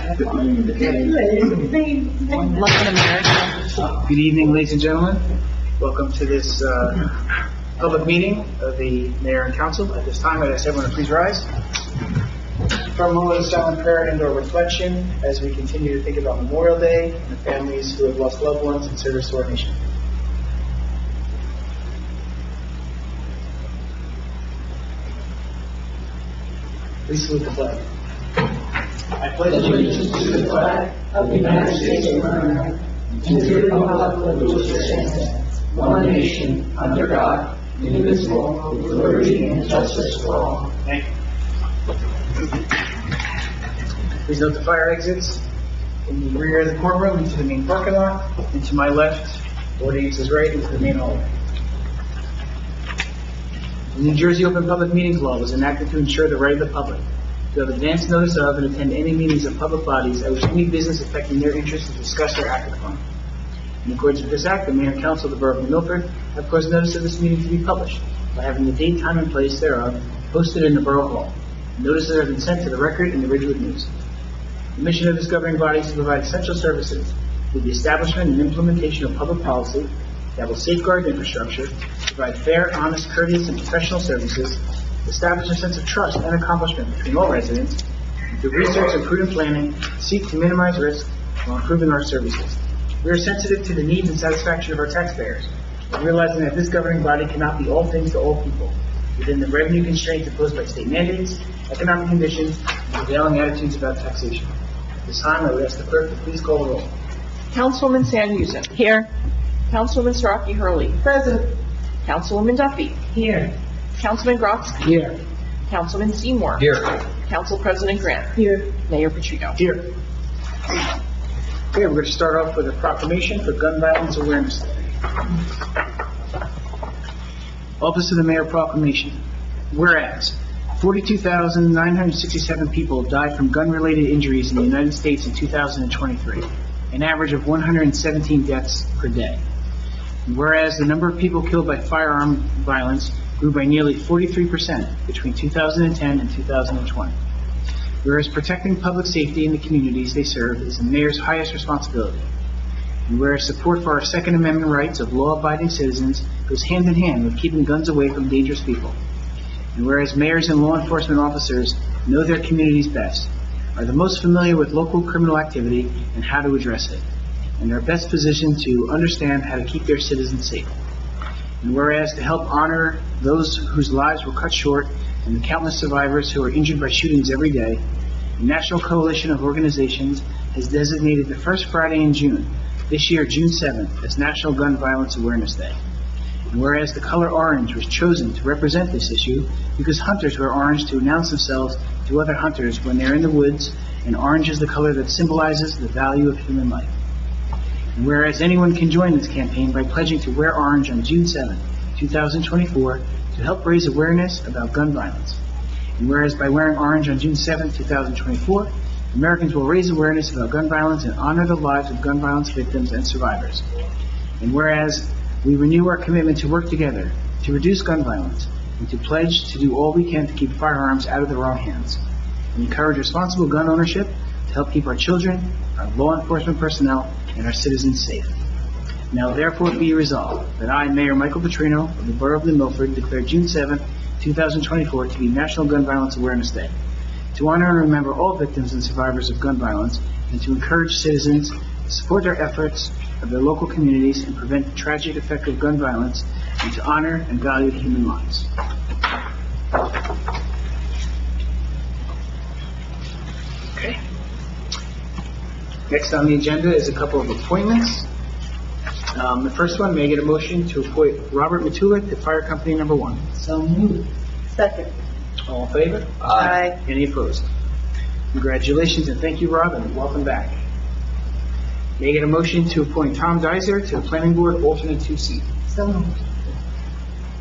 Good evening, ladies and gentlemen. Welcome to this public meeting of the mayor and council. At this time, I'd ask everyone to please rise. For a moment of silent prayer and/or reflection as we continue to think about Memorial Day and the families who have lost loved ones in service to our nation. Please salute the flag. I pledge allegiance to the flag of the United States of America and to the republic for which it stands, one nation, under God, indivisible, with liberty and justice for all. Thank you. Please note the fire exits in the rear of the courtroom into the main parking lot, and to my left, audience's right, into the main hallway. The New Jersey Open Public Meetings Law was enacted to ensure the right of the public to have advance notice of and attend any meetings of public bodies at which any business affecting their interests is discussed or acted upon. In accordance with this act, the Mayor and Council of the Borough of Milford have caused notice of this meeting to be published by having the date, time, and place thereof posted in the Borough Hall. Notices have been sent to the Record and the Ridgewood News. The mission of this governing body is to provide essential services with the establishment and implementation of public policy that will safeguard infrastructure, provide fair, honest, courteous, and professional services, establish a sense of trust and accomplishment between all residents, and through research and prudent planning, seek to minimize risk while improving our services. We are sensitive to the needs and satisfaction of our taxpayers, realizing that this governing body cannot be all things to all people, within the revenue constraints imposed by state mandates, economic conditions, and prevailing attitudes about taxation. At this time, I would ask the clerk to please call the roll. Councilwoman Sanhusen. Here. Councilwoman Saraki Hurley. Present. Councilwoman Duffy. Here. Councilman Grotzky. Here. Councilman Seymour. Here. Council President Grant. Here. Mayor Patrino. Here. Okay, we're going to start off with a proclamation for Gun Violence Awareness Day. Office of the Mayor Proclamation. Whereas 42,967 people died from gun-related injuries in the United States in 2023, an average of 117 deaths per day. And whereas the number of people killed by firearm violence grew by nearly 43% between 2010 and 2020. Whereas protecting public safety in the communities they serve is the mayor's highest responsibility. And whereas support for our Second Amendment rights of law-abiding citizens goes hand in hand with keeping guns away from dangerous people. And whereas mayors and law enforcement officers know their communities best, are the most familiar with local criminal activity and how to address it, and are best positioned to understand how to keep their citizens safe. And whereas to help honor those whose lives were cut short and the countless survivors who are injured by shootings every day, the National Coalition of Organizations has designated the first Friday in June, this year June 7th, as National Gun Violence Awareness Day. And whereas the color orange was chosen to represent this issue because hunters wear orange to announce themselves to other hunters when they're in the woods, and orange is the color that symbolizes the value of human life. And whereas anyone can join this campaign by pledging to wear orange on June 7, 2024, to help raise awareness about gun violence. And whereas by wearing orange on June 7, 2024, Americans will raise awareness about gun violence and honor the lives of gun violence victims and survivors. And whereas we renew our commitment to work together to reduce gun violence and to pledge to do all we can to keep firearms out of the wrong hands, and encourage responsible gun ownership to help keep our children, our law enforcement personnel, and our citizens safe. Now therefore be resolved that I, Mayor Michael Petrino of the Borough of Milford, declare June 7, 2024 to be National Gun Violence Awareness Day, to honor and remember all victims and survivors of gun violence, and to encourage citizens to support their efforts of their local communities and prevent the tragic effect of gun violence, and to honor and value human lives. Okay. Next on the agenda is a couple of appointments. The first one, may I get a motion to appoint Robert Matulik to Fire Company Number 1? So moved. Second. All in favor? Aye. Any opposed? Congratulations and thank you, Rob, and welcome back. May I get a motion to appoint Tom Dizer to the Planning Board Alternate 2 seat? So moved.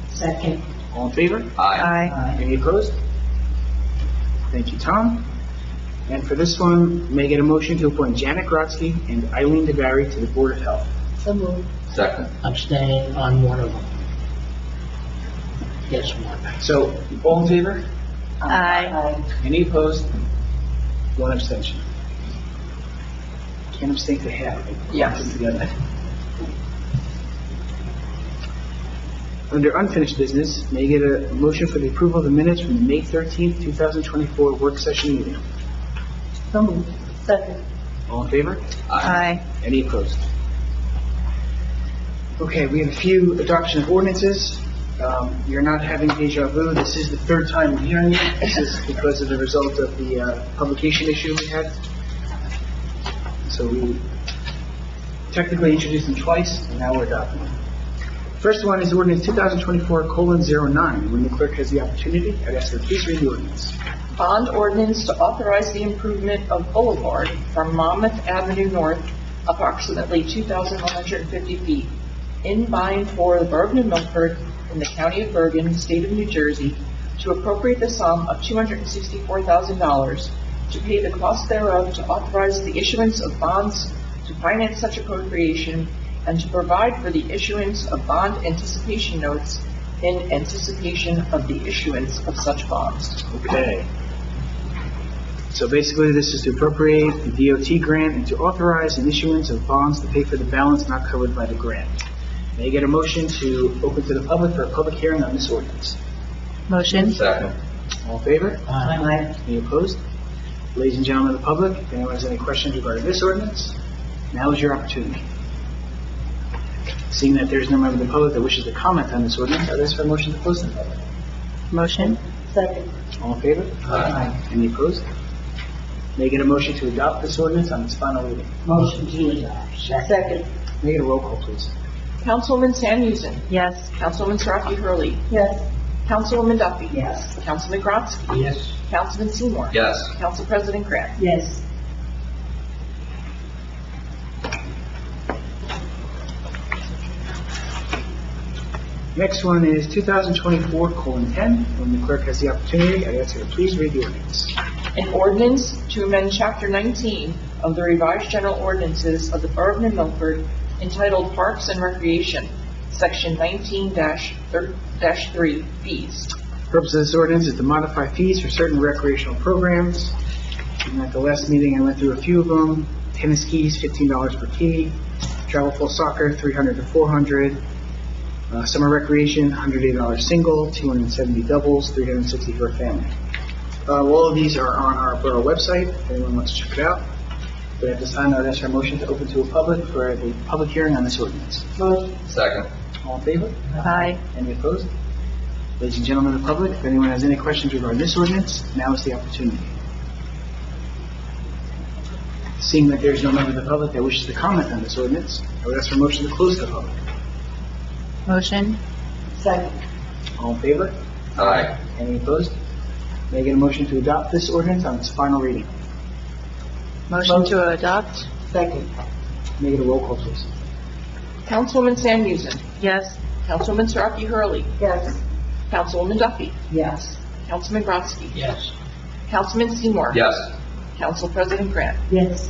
Second. All in favor? Aye. Any opposed? Thank you, Tom. And for this one, may I get a motion to appoint Janet Grotzky and Eileen DeBarry to the Board of Health? So moved. Second. Abstain on one of them. Yes, one. So, all in favor? Aye. Any opposed? One abstention. Can't abstain to have. Yes. Together. Under unfinished business, may I get a motion for the approval of the minutes from the May 13th, 2024 work session meeting? So moved. Second. All in favor? Aye. Any opposed? Okay, we have a few adoption of ordinances. You're not having deja vu. This is the third time we're hearing it. This is because of the result of the publication issue we had. So we technically introduced them twice, and now we're adopting them. First one is ordinance 2024:09. When the clerk has the opportunity, I'd ask her to please read the ordinance. Bond ordinance to authorize the improvement of Boulevard from Monmouth Avenue North, approximately 2,150 feet, in by and for the Bergen and Milford in the County of Bergen, State of New Jersey, to appropriate the sum of $264,000, to pay the cost thereof, to authorize the issuance of bonds to finance such appropriation, and to provide for the issuance of bond anticipation notes in anticipation of the issuance of such bonds. Okay. So basically, this is to appropriate the DOT grant and to authorize an issuance of bonds to pay for the balance not covered by the grant. May I get a motion to open to the public for a public hearing on this ordinance? Motion. Second. All in favor? Aye. Any opposed? Ladies and gentlemen of the public, if anyone has any questions regarding this ordinance, now is your opportunity. Seeing that there's no member of the public that wishes to comment on this ordinance, I'd ask for a motion to close the public. Motion. Second. All in favor? Aye. Any opposed? May I get a motion to adopt this ordinance on its final reading? Motion to adopt. Second. May I get a roll call, please? Councilwoman San Houston. Yes. Councilwoman Saraki Hurley. Yes. Councilwoman Duffy. Yes. Councilman Grotzky. Yes. Councilman Seymour. Yes. Council President Grant. Yes. Next one is 2024:10. When the clerk has the opportunity, I ask her to please read the ordinance. An ordinance to amend Chapter 19 of the Revised General Ordinances of the Bergen and Milford entitled Parks and Recreation, Section 19-3, Fees. The purpose of this ordinance is to modify fees for certain recreational programs. And at the last meeting, I went through a few of them. Tennis keys, $15 per key. Travel full soccer, $300 to $400. Summer recreation, $108 single, $270 doubles, $360 for a family. All of these are on our borough website, if anyone wants to check it out. But at this time, I would ask for a motion to open to a public for the public hearing on this ordinance. Second. All in favor? Aye. Any opposed? Ladies and gentlemen of the public, if anyone has any questions regarding this ordinance, now is the opportunity. Seeing that there is no member of the public that wishes to comment on this ordinance, I would ask for a motion to close the public. Motion. Second. All in favor? Aye. Any opposed? May I get a motion to adopt this ordinance on its final reading? Motion to adopt? Second. May I get a roll call, please? Councilwoman San Houston. Yes. Councilwoman Saraki Hurley. Yes. Councilwoman Duffy. Yes. Councilman Grotzky. Yes. Councilman Seymour. Yes. Council President Grant. Yes.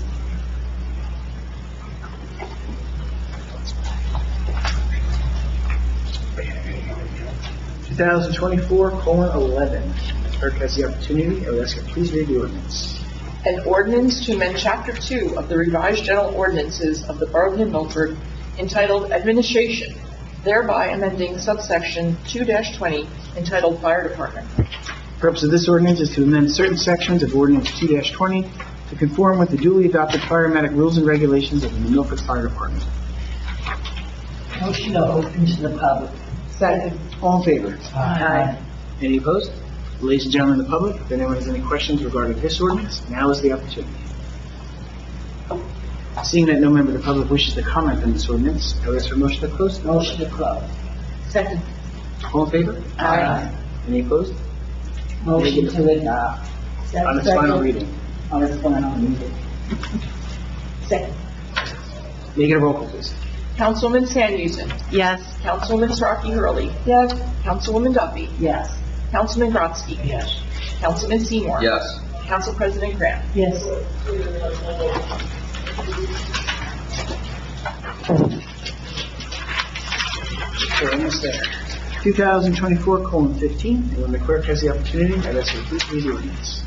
Two 2024:11. The clerk has the opportunity. I would ask her, please read the ordinance. An ordinance to amend Chapter 2 of the Revised General Ordinances of the Bergen and Milford entitled Administration, thereby amending subsection 2-20 entitled Fire Department. The purpose of this ordinance is to amend certain sections of Ordinance 2-20 to conform with the duly adopted firematic rules and regulations of the Milford Fire Department. Motion to open to the public. Second. All in favor? Aye. Any opposed? Ladies and gentlemen of the public, if anyone has any questions regarding this ordinance, now is the opportunity. Seeing that no member of the public wishes to comment on this ordinance, I would ask for a motion to close. Motion to close. Second. All in favor? Aye. Any opposed? Motion to adopt. On its final reading. On its final reading. Second. May I get a roll call, please? Councilwoman San Houston. Yes. Councilwoman Saraki Hurley. Yes. Councilwoman Duffy. Yes. Councilman Grotzky. Yes. Councilman Seymour. Yes. Council President Grant. Yes. We're almost there. 2024:15, and when the clerk has the opportunity, I'd ask you to please read the ordinance.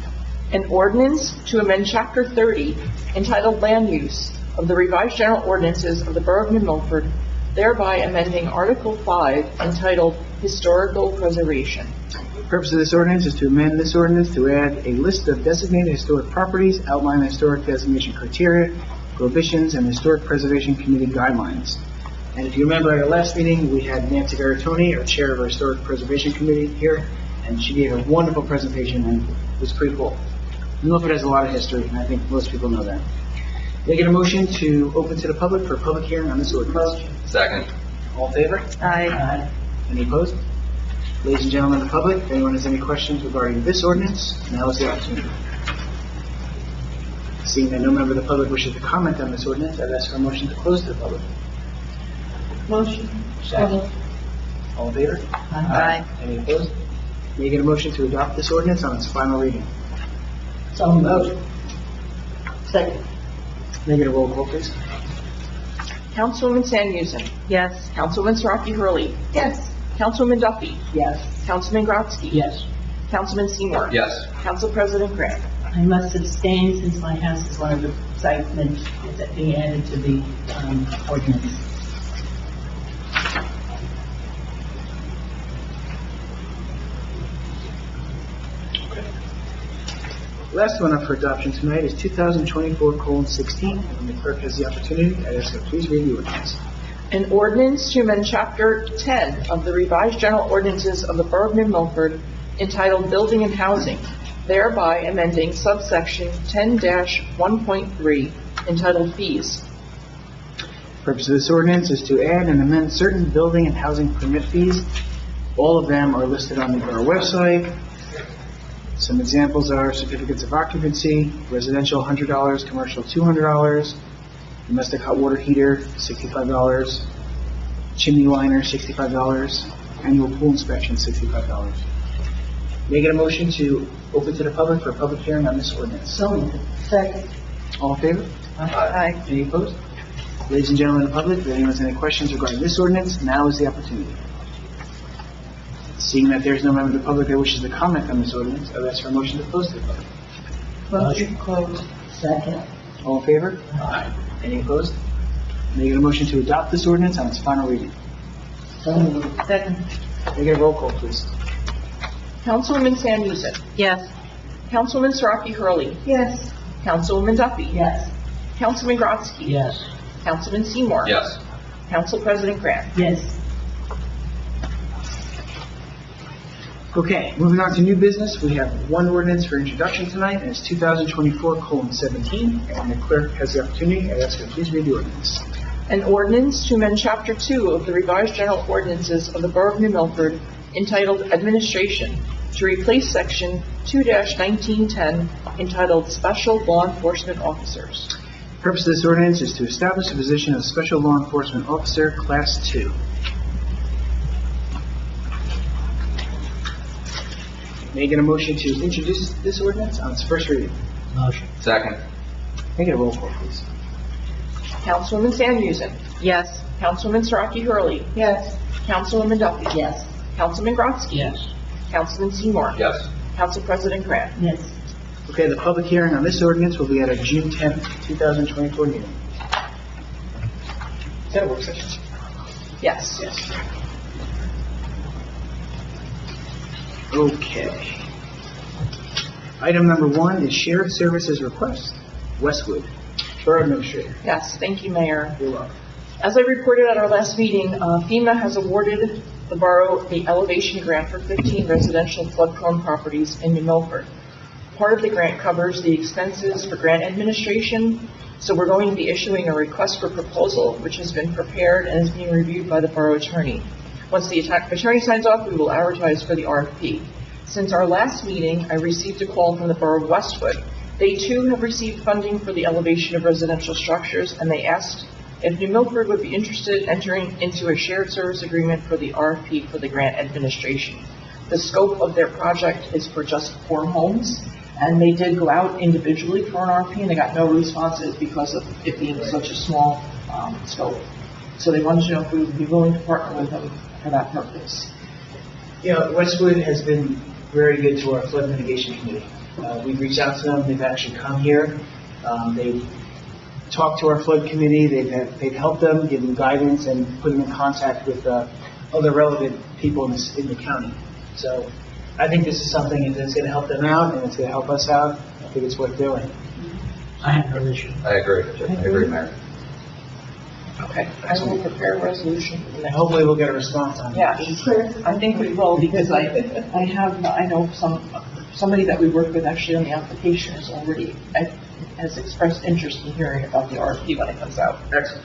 An ordinance to amend Chapter 30 entitled Land Use of the revised general ordinances of the Borough of New Milford, thereby amending Article 5 entitled Historical Preservation. The purpose of this ordinance is to amend this ordinance to add a list of designated historic properties, outline the historic designation criteria, prohibitions, and Historic Preservation Committee guidelines. And if you remember at our last meeting, we had Nancy Garatoni, our chair of our Historic Preservation Committee here, and she gave a wonderful presentation, and it was pretty cool. Milford has a lot of history, and I think most people know that. They get a motion to open to the public for a public hearing on this ordinance. Second. All in favor? Aye. Any opposed? Ladies and gentlemen of the public, if anyone has any questions regarding this ordinance, now is the opportunity. Seeing that no member of the public wishes to comment on this ordinance, I'd ask for a motion to close to the public. Motion. Second. All in favor? Aye. Any opposed? May I get a motion to adopt this ordinance on its final reading? So moved. Second. May I get a roll call, please? Councilwoman Samuelson. Yes. Councilwoman Siraki Hurley. Yes. Councilwoman Duffy. Yes. Councilman Grotzky. Yes. Councilman Seymour. Yes. Council President Grant. I must abstain since my house is one of the sites that being added to the ordinance. Last one up for adoption tonight is 2024:16. When the clerk has the opportunity, I ask her please read the ordinance. An ordinance to amend Chapter 10 of the revised general ordinances of the Borough of New Milford entitled Building and Housing, thereby amending subsection 10-1.3 entitled Fees. The purpose of this ordinance is to add and amend certain building and housing permit fees. All of them are listed on the borough website. Some examples are certificates of occupancy, residential $100, commercial $200, domestic hot water heater $65, chimney liner $65, annual pool inspection $65. May I get a motion to open to the public for a public hearing on this ordinance? So moved. Second. All in favor? Aye. Any opposed? Ladies and gentlemen of the public, if anyone has any questions regarding this ordinance, now is the opportunity. Seeing that there's no member of the public that wishes to comment on this ordinance, I would ask for a motion to close to the public. Motion closed. Second. All in favor? Aye. Any opposed? May I get a motion to adopt this ordinance on its final reading? So moved. Second. May I get a roll call, please? Councilwoman Samuelson. Yes. Councilwoman Siraki Hurley. Yes. Councilwoman Duffy. Yes. Councilman Grotzky. Yes. Councilman Seymour. Yes. Council President Grant. Yes. Okay, moving on to new business, we have one ordinance for introduction tonight, and it's 2024:17. And when the clerk has the opportunity, I ask her to please read the ordinance. An ordinance to amend Chapter 2 of the revised general ordinances of the Borough of New Milford entitled Administration to replace Section 2-1910 entitled Special Law Enforcement Officers. The purpose of this ordinance is to establish the position of Special Law Enforcement Officer, Class 2. May I get a motion to introduce this ordinance on its first reading? Motion. Second. May I get a roll call, please? Councilwoman Samuelson. Yes. Councilwoman Siraki Hurley. Yes. Councilwoman Duffy. Yes. Councilman Grotzky. Yes. Councilman Seymour. Yes. Council President Grant. Yes. Okay, the public hearing on this ordinance will be at our June 10th, 2024 meeting. Is that a work session? Yes. Yes. Okay. Item number 1 is shared services request, Westwood. Borough Administrator. Yes, thank you, Mayor. You're welcome. As I reported at our last meeting, FEMA has awarded the borough the elevation grant for 15 residential flood-prone properties in New Milford. Part of the grant covers the expenses for grant administration, so we're going to be issuing a request for proposal, which has been prepared and is being reviewed by the borough attorney. Once the attorney signs off, we will advertise for the RFP. Since our last meeting, I received a call from the borough of Westwood. They too have received funding for the elevation of residential structures, and they asked if New Milford would be interested in entering into a shared service agreement for the RFP for the grant administration. The scope of their project is for just 4 homes, and they did go out individually for an RFP, and they got no responses because of it being such a small scope. So they wanted to know if we would be willing to partner with them for that purpose. You know, Westwood has been very good to our flood mitigation committee. We've reached out to them. They've actually come here. They've talked to our flood committee. They've helped them, given guidance, and put them in contact with other relevant people in the county. So I think this is something that's going to help them out, and it's going to help us out. I think it's worth doing. I have no issue. I agree, Mayor. Okay, I will prepare a resolution. And hopefully we'll get a response on it. Yeah, I think we will, because I know somebody that we work with actually on the application has expressed interest in hearing about the RFP when it comes out. Excellent.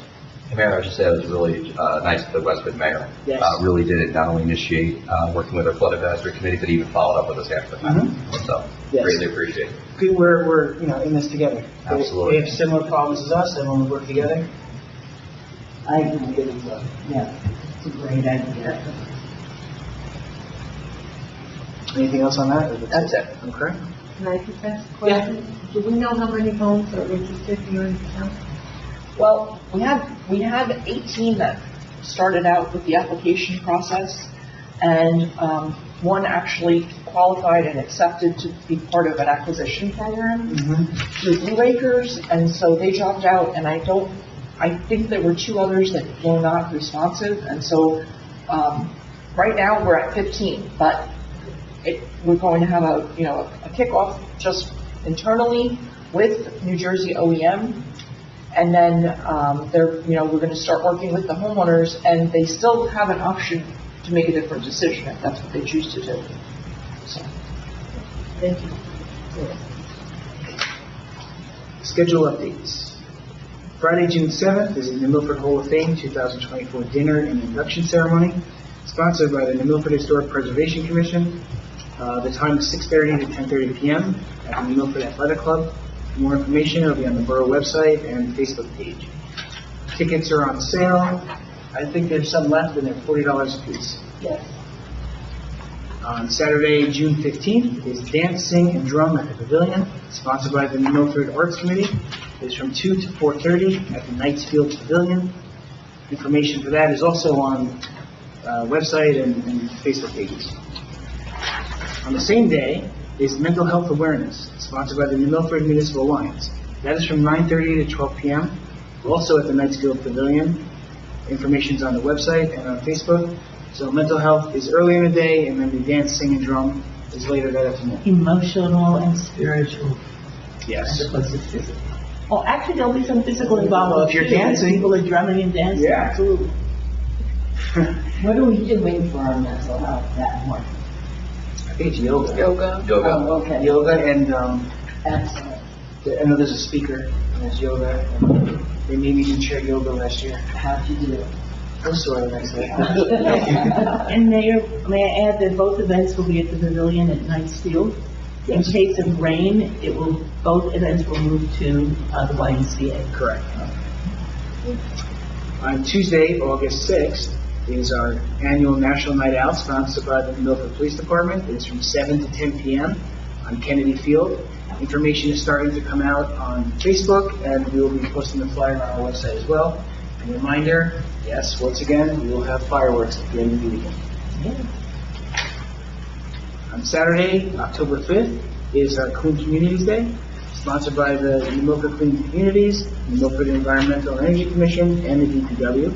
Hey, Mayor, I would just say it was really nice that the Westwood mayor Yes. really did not only initiate working with our flood advisory committee, but even followed up with us after the fact. So, Yes. greatly appreciate it. Good, we're in this together. Absolutely. They have similar problems as us, and when we work together, I agree. Yeah, it's a great idea. anything else on that? That's it. Okay. Can I just ask a question? Do we know how many homes are interested here in town? Well, we had 18 that started out with the application process, and one actually qualified and accepted to be part of an acquisition program through Blue Acres, and so they dropped out, and I think there were 2 others that were not responsive, and so right now we're at 15, but we're going to have a kickoff just internally with New Jersey OEM, and then we're going to start working with the homeowners, and they still have an option to make a different decision if that's what they choose to do. So, Thank you. Schedule updates. Friday, June 7th is the New Milford Hall of Fame 2024 dinner and induction ceremony, sponsored by the New Milford Historic Preservation Commission. The time is 6:30 to 10:30 p.m. at the New Milford Athletic Club. For more information, it'll be on the borough website and Facebook page. Tickets are on sale. I think there's some left, and they're $40 a piece. yes. On Saturday, June 15th, is Dance, Sing, and Drum at the Pavilion, sponsored by the New Milford Arts Committee. It's from 2 to 4:30 at the Knights Field Pavilion. Information for that is also on website and Facebook pages. On the same day is Mental Health Awareness, sponsored by the New Milford Municipal Alliance. That is from 9:30 to 12 p.m., also at the Knights Field Pavilion. Information is on the website and on Facebook. So mental health is early in the day, and then the dance, sing, and drum is later that afternoon. Emotional and spiritual, as Yes. opposed to physical. Well, actually, there'll be some physical involved. Well, if you're too, because dancing. People are drumming and dancing. Yeah. Absolutely. What are we doing for our mental health that morning? I think it's yoga. Yoga. Yoga. Oh, okay. Yoga, and Excellent. I know there's a speaker, and there's yoga. And they made me do chair yoga last year. How'd you do it? It was sort of nice. And Mayor, may I add that both events will be at the pavilion at Knights Field. In case of rain, both events will move to the YMCA. Correct. On Tuesday, August 6th, is our annual National Night Out, sponsored by the Milford Police Department. It's from 7 to 10 p.m. on Kennedy Field. Information is starting to come out on Facebook, and we will be posting the flyer on our website as well. A reminder, yes, once again, we will have fireworks at the end of the weekend. On Saturday, October 5th, is our Clean Communities Day, sponsored by the New Milford Clean Communities, New Milford Environmental and Energy Commission, and the DPW.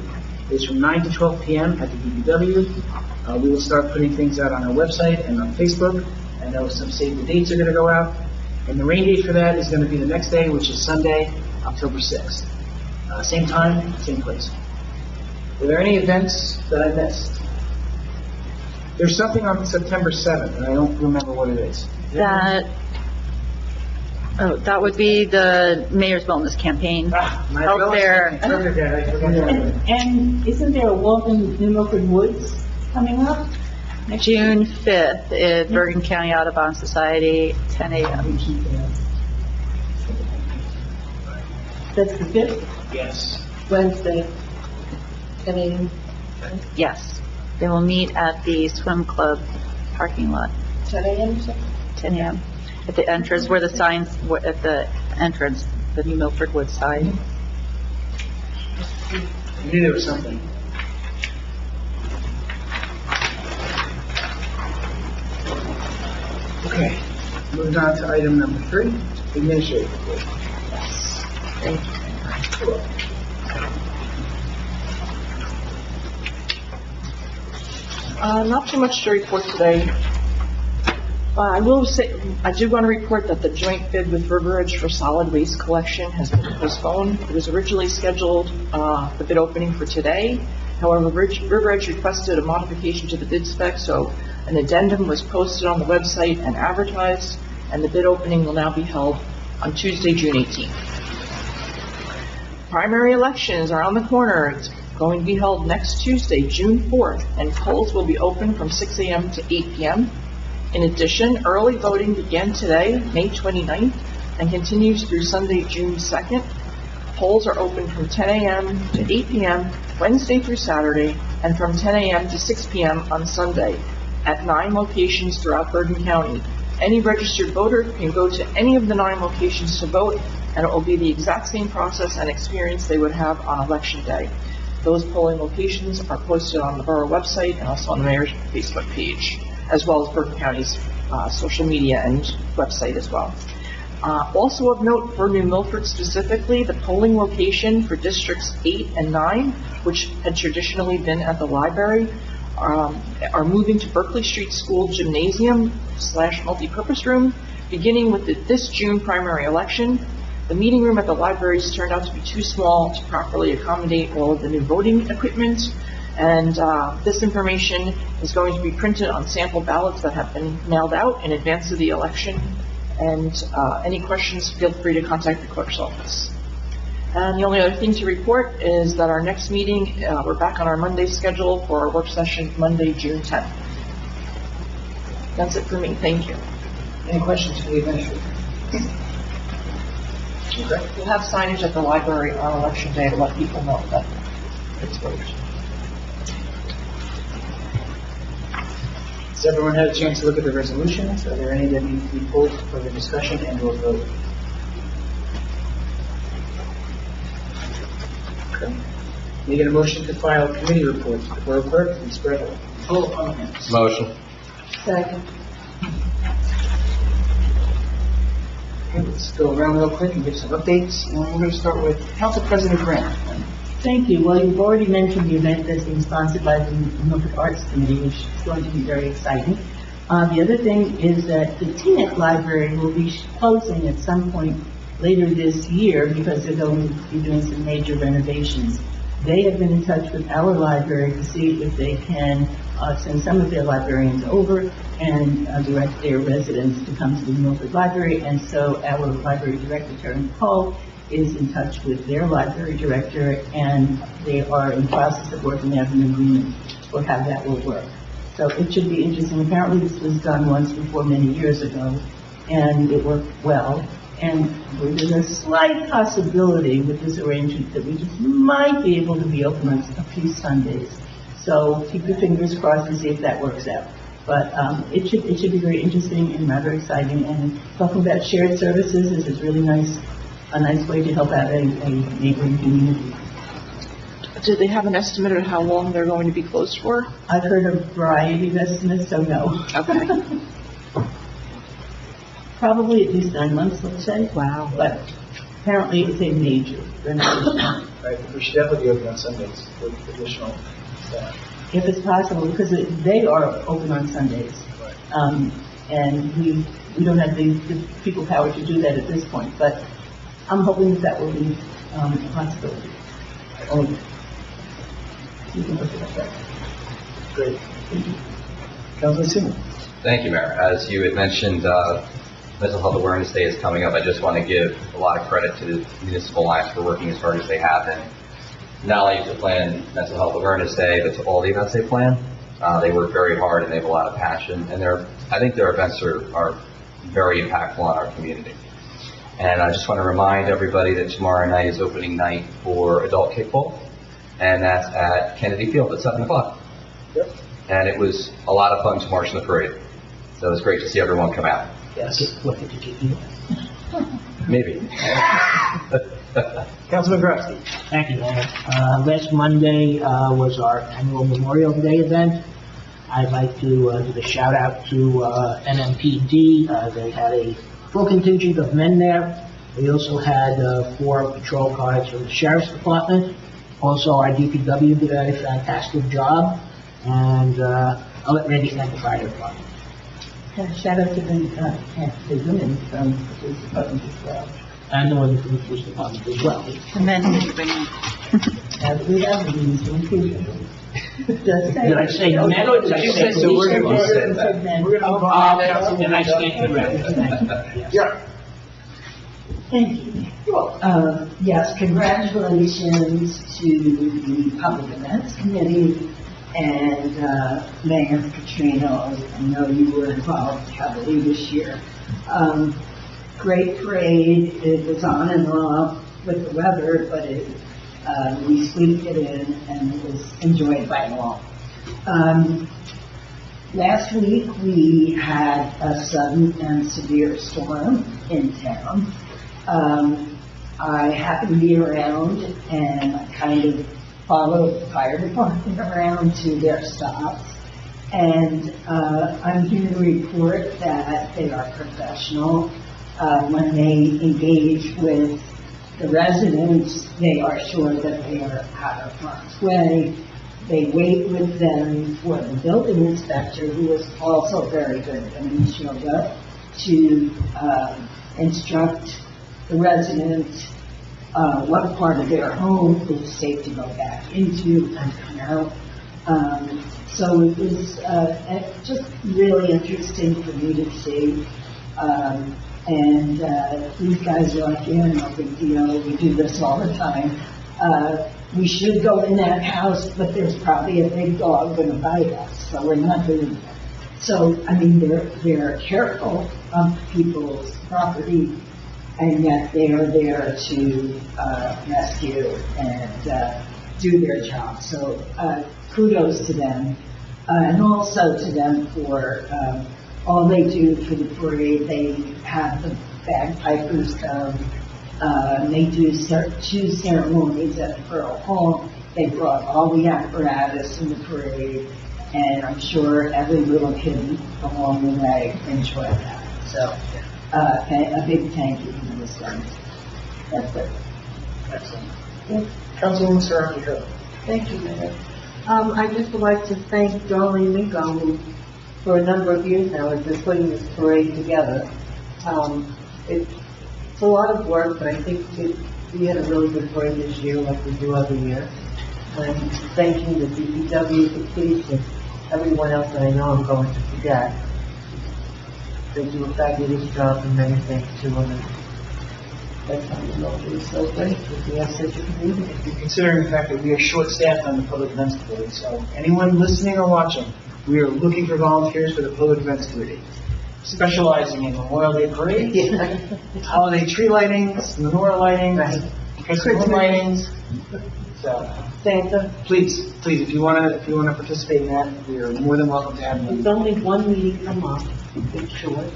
It's from 9 to 12 p.m. at the DPW. We will start putting things out on our website and on Facebook. I know some save the dates are going to go out. And the rain date for that is going to be the next day, which is Sunday, October 6th. Same time, same place. Were there any events that I missed? There's something on September 7th, and I don't remember what it is. That would be the mayor's wellness campaign. My Out fellow- there. I forgot that. I forgot that. And isn't there a walk in New Milford Woods coming up? June 5th at Bergen County Audubon Society, 10 a.m. That's the 5th? Yes. Wednesday. 10 a.m. Yes. They will meet at the swim club parking lot, 10 a.m. 10 a.m. At the entrance, where the signs, at the entrance, the New Milford Woods sign. I knew there was something. Okay, moving on to item number 3, administrative report. Thank you. Not too much to report today. I will say, I do want to report that the joint bid with River Edge for solid waste collection has been postponed. It was originally scheduled, the bid opening for today. However, River Edge requested a modification to the bid spec, so an addendum was posted on the website and advertised, and the bid opening will now be held on Tuesday, June 18th. Primary elections are on the corner. It's going to be held next Tuesday, June 4th, and polls will be open from 6 a.m. to 8 p.m. In addition, early voting began today, May 29th, and continues through Sunday, June 2nd. Polls are open from 10 a.m. to 8 p.m. Wednesday through Saturday, and from 10 a.m. to 6 p.m. on Sunday at 9 locations throughout Bergen County. Any registered voter can go to any of the 9 locations to vote, and it will be the exact same process and experience they would have on Election Day. Those polling locations are posted on the borough website and also on the mayor's Facebook page, as well as Bergen County's social media and website as well. Also of note for New Milford specifically, the polling location for districts 8 and 9, which had traditionally been at the library, are moving to Berkeley Street School Gymnasium / multipurpose room, beginning with this June primary election. The meeting room at the libraries turned out to be too small to properly accommodate all of the new voting equipment, and this information is going to be printed on sample ballots that have been mailed out in advance of the election. And any questions, feel free to contact the clerk's office. And the only other thing to report is that our next meeting, we're back on our Monday schedule for our work session Monday, June 10th. That's it for me. Thank you. Any questions for the administrator? Okay. We'll have signage at the library on Election Day to let people know that it's voters. Has everyone had a chance to look at the resolutions? Are there any that need to be pulled for the discussion and or vote? Okay. Can you get a motion to file committee reports with the borough clerk and spread out? Full appointments. Motion. Second. Okay, let's go around real quick and give some updates. And we're going to start with Council President Grant. Thank you. Well, you've already mentioned the event that's being sponsored by the Milford Arts Committee, which is going to be very exciting. The other thing is that the Teaneck Library will be closing at some point later this year because they're going to be doing some major renovations. They have been in touch with our library to see if they can send some of their librarians over and direct their residents to come to the Milford Library. And so our library director, Terry Nicole, is in touch with their library director, and they are in the process of working out an agreement for how that will work. So it should be interesting. Apparently this was done once before many years ago, and it worked well. And there's a slight possibility with this arrangement that we just might be able to be open on a few Sundays. So keep your fingers crossed to see if that works out. But it should be very interesting and rather exciting. And talking about shared services is really nice. A nice way to help out a neighboring community. Do they have an estimate of how long they're going to be closed for? I've heard a variety of estimates, so no. Okay. Probably at least 9 months, let's say. Wow. But apparently it's a major renovation. Right, we should definitely be open on Sundays with additional staff. If it's possible, because they are open on Sundays. And we don't have the people power to do that at this point, but I'm hoping that will be a possibility. You can look it up there. Great. Councilman Seaman. Thank you, Mayor. As you had mentioned, Mental Health Awareness Day is coming up. I just want to give a lot of credit to the Municipal Alliance for working as hard as they have, and not only to plan Mental Health Awareness Day, but to all the events they plan. They work very hard and they have a lot of passion, and I think their events are very impactful on our community. And I just want to remind everybody that tomorrow night is opening night for adult kickball, and that's at Kennedy Field at 7 o'clock. Yep. And it was a lot of fun to march in the parade. So it was great to see everyone come out. Yes. What did you do? Maybe. Councilman Grafstein. Thank you, Mayor. Last Monday was our annual Memorial Day event. I'd like to give a shout out to NMPD. They had a full contingent of men there. We also had 4 patrol cars from the sheriff's department. Also, our DPW did a fantastic job, and I'll let Randy thank the fire department. Shout out to the women from the police department as well. And the one from the police department as well. And then did you bring in? We have these young people. Did I say men or did I say So we're gonna- police? We're gonna move on. And I stand corrected. Thank you. Yes. Thank you. Yes, congratulations to the Public Events Committee and Mayor Katrina. I know you were involved heavily this year. Great parade. It was on and off with the weather, but we squeaked it in and it was enjoyed by all. Last week we had a sudden and severe storm in town. I happened to be around and I kind of followed the fire department around to their stops. And I'm here to report that they are professional. When they engage with the residents, they are sure that they are out of harm's way. They wait with them for the building inspector, who is also very good when he showed up, to instruct the residents what part of their home is safe to go back into and come out. So it was just really interesting for me to see. And these guys are like, yeah, no big deal, we do this all the time. We should go in that house, but there's probably a big dog going to bite us, so we're not doing that. So, I mean, they're careful of people's property, and yet they are there to rescue and do their job. So kudos to them, and also to them for all they do for the parade. They have the bagpipers come. They do 2 ceremonies at Pearl Hall. They brought all the apparatus in the parade, and I'm sure every little kid along the way enjoyed that. So a big thank you to this guys. That's it. Excellent. Councilwoman Sarah. Thank you, Mayor. I'd just like to thank Darlene Mingo, who for a number of years now has been putting this parade together. It's a lot of work, but I think we had a really good parade this year, like we do every year. I'm thanking the DPW, the police, and everyone else that I know I'm going to forget. They do a fabulous job, and many thanks to them. And that's how you know it's so great that we have such a community. Considering the fact that we are short-staffed on the Public Events Committee, so anyone listening or watching, we are looking for volunteers for the Public Events Committee, specializing in Memorial Day parades, holiday tree lightings, menorah lightings, Christmas lightings. So, Santa, please, if you want to participate in that, we are more than welcome to have it's you. only one meeting a month. It's short.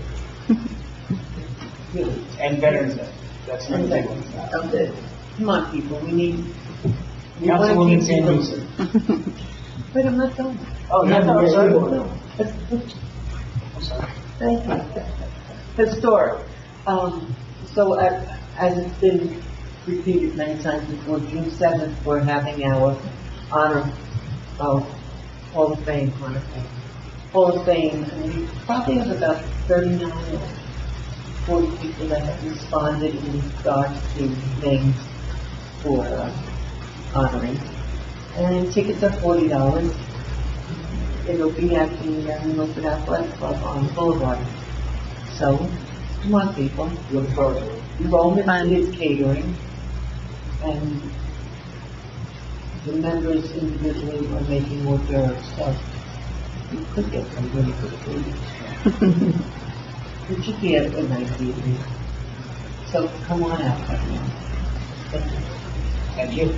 Really. And Veterans Day, that's another big one. Okay. Come on, people, we Councilwoman want to keep Sanders. Wait, I'm not done. Oh, yeah, no, I'm sorry. No. I'm sorry. Thank you. Historic. So as it's been repeated many times before, June 7th, we're having our honor of Hall of Fame, Hall of Fame, and we probably have about 39 or 40 people that have responded in regards to names for honoring. And tickets are $40. It'll be at the Milford Athletic Club on the Boulevard. So, come on, people. Look forward to it. Enrollment is catering, and the members individually are making hors d'oeuvres, so you could get some really good food. It should be a nice evening. So, come on out, everyone. Thank you.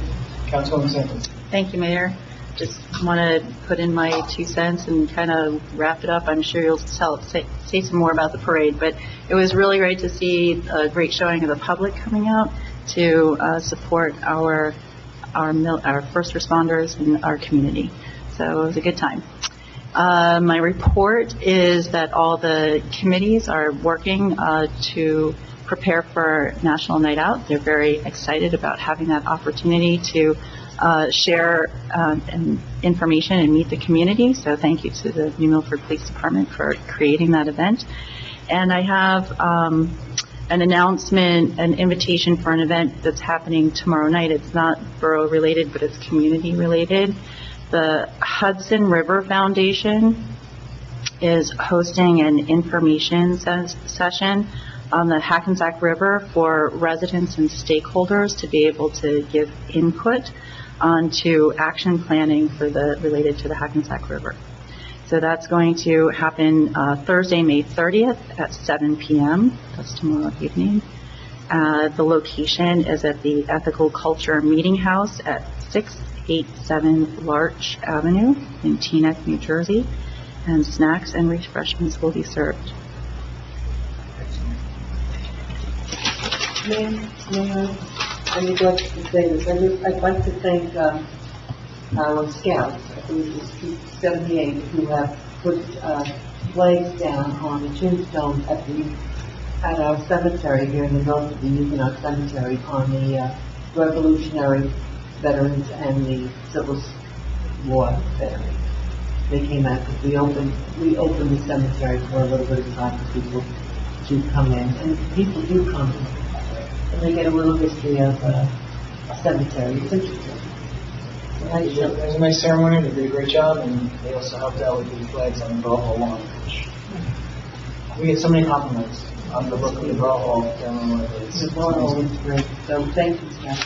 Councilwoman Sanders. Thank you, Mayor. Just want to put in my 2 cents and kind of wrap it up. I'm sure you'll say some more about the parade, but it was really great to see a great showing of the public coming out to support our first responders in our community. So it was a good time. My report is that all the committees are working to prepare for National Night Out. They're very excited about having that opportunity to share information and meet the community. So thank you to the New Milford Police Department for creating that event. And I have an announcement, an invitation for an event that's happening tomorrow night. It's not borough-related, but it's community-related. The Hudson River Foundation is hosting an information session on the Hackensack River for residents and stakeholders to be able to give input onto action planning for related to the Hackensack River. So that's going to happen Thursday, May 30th at 7 p.m. That's tomorrow evening. The location is at the Ethical Culture Meeting House at 687 Larch Avenue in Teaneck, New Jersey. And snacks and refreshments will be served. Ma'am, I neglected to say this. I'd like to thank our scouts, I believe it was Troop 78, who have put flags down on the tombstone at our cemetery here in the north of the Huguenot Cemetery on the Revolutionary veterans and the Civil War veterans. They came out because we opened the cemetery for a little bit of time for people to come in, and people do come in, and they get a little history of cemetery. It's interesting. It was a nice ceremony. They did a great job, and they also helped out with the flags on the Borough Hall lawn. We get so many compliments on the look of the Borough Hall. The Borough Hall is great, so thank you, Scott.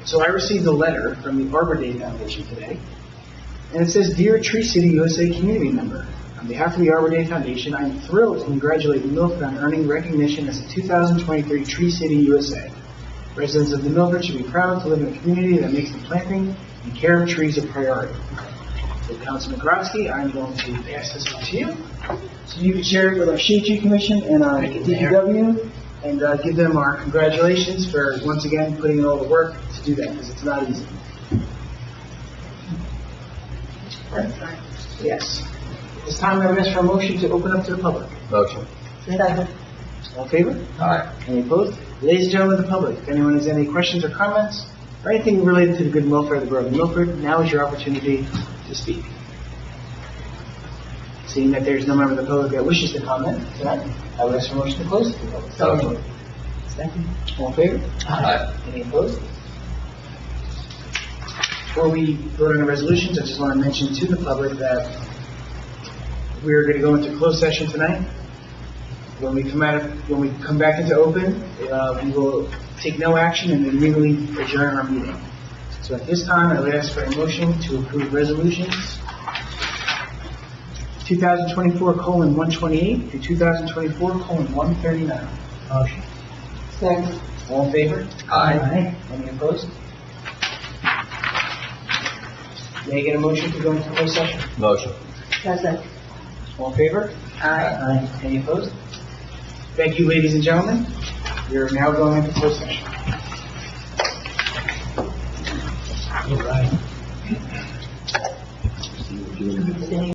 So I received a letter from the Arbor Day Foundation today, and it says, "Dear Tree City USA community member, on behalf of the Arbor Day Foundation, I am thrilled to congratulate New Milford on earning recognition as a 2023 Tree City USA. Residents of New Milford should be proud to live in a community that makes the planting and care of trees a priority." So Councilman Grodzki, I'm going to pass this on to you, so you can share it with our Shade Tree Commission and our DPW, and give them our congratulations for, once again, putting in all the work to do that, because it's not easy. Yes. This time I would ask for a motion to open up to the public. Motion. All in favor? Aye. Any opposed? Ladies and gentlemen of the public, if anyone has any questions or comments, or anything related to the good welfare of the Borough of Milford, now is your opportunity to speak. Seeing that there's no member of the public that wishes to comment tonight, I would ask for a motion to close the public. Motion. Second. All in favor? Aye. Any opposed? Before we vote on the resolutions, I just want to mention to the public that we're going to go into closed session tonight. When we come back into open, we will take no action and immediately adjourn our meeting. So at this time, I would ask for a motion to approve resolutions 2024:128 to 2024:139. Motion. Second. All in favor? Aye. Any opposed? May I get a motion to go into closed session? Motion. Second. All in favor? Aye. Any opposed? Thank you, ladies and gentlemen. We are now going into closed session. All right.